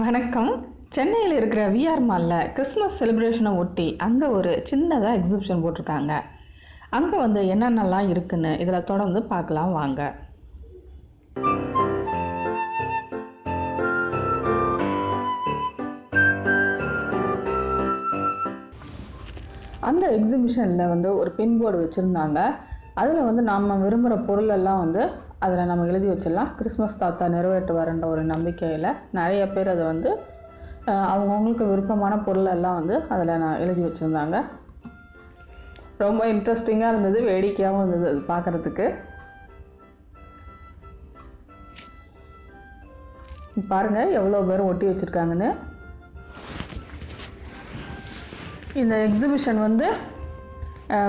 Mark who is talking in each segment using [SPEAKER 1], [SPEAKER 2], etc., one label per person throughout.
[SPEAKER 1] வணக்கம். சென்னையில் இருக்கிற விஆர் மாலில் கிறிஸ்மஸ் செலிப்ரேஷனை ஒட்டி அங்கே ஒரு சின்னதாக எக்ஸிபிஷன் போட்டிருக்காங்க. அங்கே வந்து என்னென்னலாம் இருக்குன்னு இதில் தொடர்ந்து பார்க்கலாம் வாங்க. அந்த எக்ஸிபிஷனில் வந்து ஒரு பின் போர்டு வச்சுருந்தாங்க. அதில் வந்து நம்ம விரும்புகிற பொருளெல்லாம் வந்து அதில் நம்ம எழுதி வச்சிடலாம். கிறிஸ்மஸ் தாத்தா நிறைவேற்றுவார்ன்ற ஒரு நம்பிக்கையில் நிறைய பேர் அதை வந்து அவங்கவுங்களுக்கு விருப்பமான பொருளெல்லாம் வந்து அதில் நான் எழுதி வச்சுருந்தாங்க. ரொம்ப இன்ட்ரெஸ்டிங்காக இருந்தது, வேடிக்கையாகவும் இருந்தது அது பார்க்குறதுக்கு. பாருங்கள் எவ்வளோ பேர் ஒட்டி வச்சுருக்காங்கன்னு. இந்த எக்ஸிபிஷன் வந்து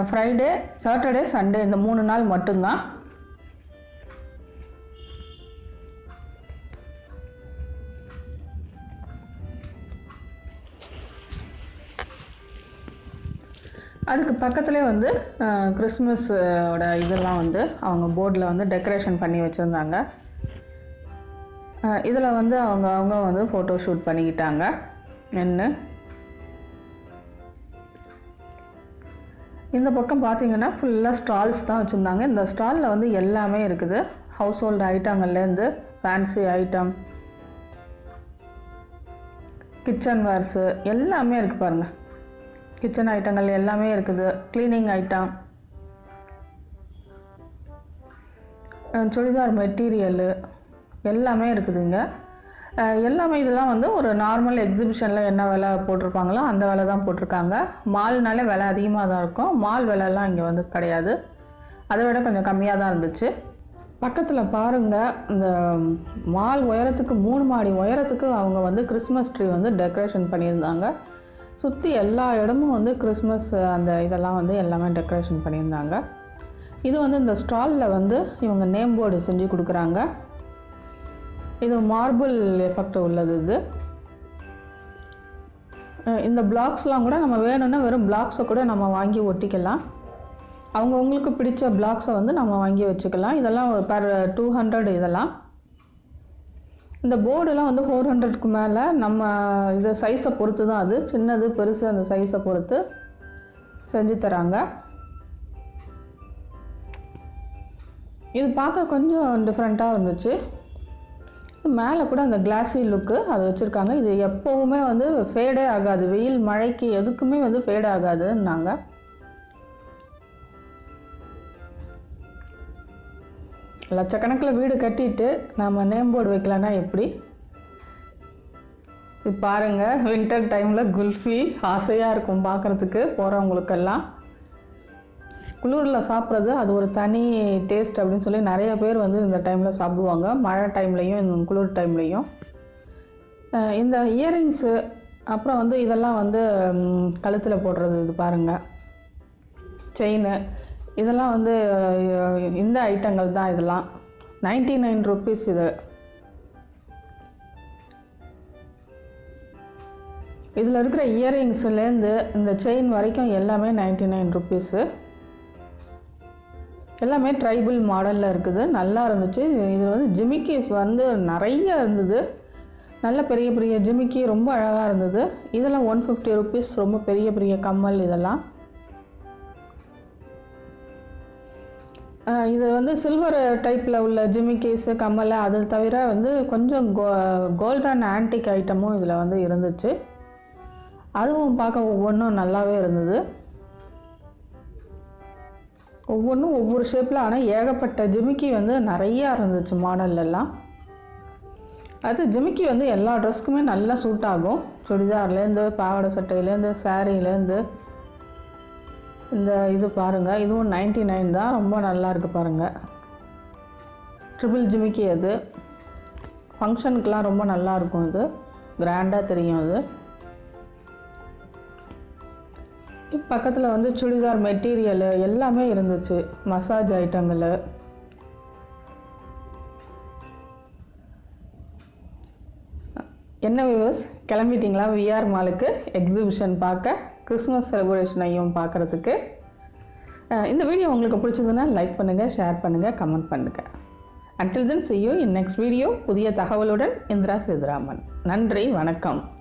[SPEAKER 1] ஃப்ரைடே, சாட்டர்டே, சண்டே இந்த 3 நாள் மட்டும்தான். அதுக்கு பக்கத்துலேயே வந்து கிறிஸ்மஸோட இதெல்லாம் வந்து அவங்க போர்டில் வந்து டெக்கரேஷன் பண்ணி வச்சுருந்தாங்க. இதில் வந்து அவங்க வந்து ஃபோட்டோ ஷூட் பண்ணிக்கிட்டாங்க. என்ன இந்த பக்கம் பார்த்தீங்கன்னா ஃபுல்லாக ஸ்டால்ஸ் தான் வச்சுருந்தாங்க. இந்த ஸ்டாலில் வந்து எல்லாமே இருக்குது. ஹவுஸ் ஹோல்டு ஐட்டங்கள்லேருந்து ஃபேன்சி ஐட்டம், கிச்சன் வேர்ஸு எல்லாமே இருக்குது பாருங்கள். கிச்சன் ஐட்டங்கள் எல்லாமே இருக்குது. க்ளீனிங் ஐட்டம், சுடிதார் மெட்டீரியலு எல்லாமே இருக்குதுங்க. எல்லாமே இதெல்லாம் வந்து ஒரு நார்மல் எக்ஸிபிஷனில் என்ன விலை போட்டிருப்பாங்களோ அந்த விலை தான் போட்டிருக்காங்க. மால்னாலே விலை அதிகமாக தான் இருக்கும். மால் விலைலாம் இங்கே வந்து கிடையாது, அதை விட கொஞ்சம் கம்மியாக தான் இருந்துச்சு. பக்கத்தில் பாருங்கள், இந்த மால் உயரத்துக்கு 3 மாடி உயரத்துக்கு அவங்க வந்து கிறிஸ்மஸ் ட்ரீ வந்து டெக்கரேஷன் பண்ணியிருந்தாங்க. சுற்றி எல்லா இடமும் வந்து கிறிஸ்மஸ் அந்த இதெல்லாம் வந்து எல்லாமே டெக்கரேஷன் பண்ணியிருந்தாங்க. இது வந்து இந்த ஸ்டாலில் வந்து இவங்க நேம் போர்டு செஞ்சு கொடுக்குறாங்க. இது மார்பிள் எஃபெக்ட் உள்ளது. இது இந்த பிளாக்ஸ்லாம் கூட நம்ம வேணும்னா வெறும் பிளாக்ஸை கூட நம்ம வாங்கி ஒட்டிக்கலாம். அவங்கவுங்களுக்கு பிடிச்ச பிளாக்ஸை வந்து நம்ம வாங்கி வச்சுக்கலாம். இதெல்லாம் ஒரு per 200. இதெல்லாம் இந்த போர்டெல்லாம் வந்து 400க்கு மேலே. நம்ம இது சைஸை பொறுத்து தான், அது சின்னது பெருசு அந்த சைஸை பொறுத்து செஞ்சு தராங்க. இது பார்க்க கொஞ்சம் டிஃப்ரெண்ட்டாக இருந்துச்சு. மேலே கூட அந்த கிளாஸி லுக்கு அது வச்சுருக்காங்க. இது எப்போவுமே வந்து ஃபேடே ஆகாது, வெயில் மழைக்கு எதுக்குமே வந்து ஃபேடே ஆகாதுன்னாங்க. லட்சக்கணக்கில் வீடு கட்டிட்டு நம்ம நேம் போர்டு வைக்கலன்னா எப்படி? இது பாருங்கள், வின்டர் டைமில் குல்ஃபி ஆசையாக இருக்கும் பார்க்குறதுக்கு போகிறவங்களுக்கெல்லாம். குளிரில் சாப்பிட்றது அது ஒரு தனி டேஸ்ட் அப்படின்னு சொல்லி நிறைய பேர் வந்து இந்த டைமில் சாப்பிடுவாங்க, மழை டைம்லேயும் இந்த குளிர் டைம்லேயும். இந்த இயரிங்ஸு அப்புறம் வந்து இதெல்லாம் வந்து கழுத்தில் போடுறது. இது பாருங்கள், செயின், இதெல்லாம் வந்து இந்த ஐட்டங்கள் தான். இதெல்லாம் 99 rupees. இது இதில் இருக்கிற இயரிங்ஸ்லேருந்து இந்த செயின் வரைக்கும் எல்லாமே 99 rupees. எல்லாமே ட்ரைபிள் மாடலில் இருக்குது. நல்லா இருந்துச்சு. இது வந்து ஜிமிக்கிஸ் வந்து நிறைய இருந்தது. நல்ல பெரிய பெரிய ஜிமிக்கி ரொம்ப அழகாக இருந்தது. இதெல்லாம் 150 rupees. ரொம்ப பெரிய பெரிய கம்மல். இதெல்லாம் இது வந்து சில்வர் டைப்பில் உள்ள ஜிமிக்கிஸு கம்மல். அது தவிர வந்து கொஞ்சம் கோல்டன் ஆன்டிக் ஐட்டமும் இதில் வந்து இருந்துச்சு. அதுவும் பார்க்க ஒவ்வொன்றும் நல்லாவே இருந்தது. ஒவ்வொன்றும் ஒவ்வொரு ஷேப்பில், ஆனால் ஏகப்பட்ட ஜிமிக்கி வந்து நிறையா இருந்துச்சு மாடல்லாம். அது ஜிமிக்கி வந்து எல்லா ட்ரெஸ்க்குமே நல்லா சூட் ஆகும். சுடிதார்லேருந்து, பாவாடை சட்டையிலேருந்து, சாரீலேருந்து. இந்த இது பாருங்கள், இதுவும் 99 தான். ரொம்ப நல்லா இருக்குது பாருங்கள். ட்ரிபிள் ஜிமிக்கி. அது ஃபங்க்ஷனுக்கெலாம் ரொம்ப நல்லாயிருக்கும். இது கிராண்டாக தெரியும். அது பக்கத்தில் வந்து சுடிதார் மெட்டீரியலு எல்லாமே இருந்துச்சு. மசாஜ் ஐட்டங்கள். என்ன வியூவர்ஸ், கிளம்பிட்டிங்களா விஆர் மாலுக்கு எக்ஸிபிஷன் பார்க்க, கிறிஸ்மஸ் செலிப்ரேஷனையும் பார்க்குறதுக்கு? இந்த வீடியோ உங்களுக்கு பிடிச்சதுன்னா லைக் பண்ணுங்கள், ஷேர் பண்ணுங்கள், கமெண்ட் பண்ணுங்கள். Until then, see you in next video. புதிய தகவலுடன் இந்திரா சேதுராமன். நன்றி, வணக்கம்.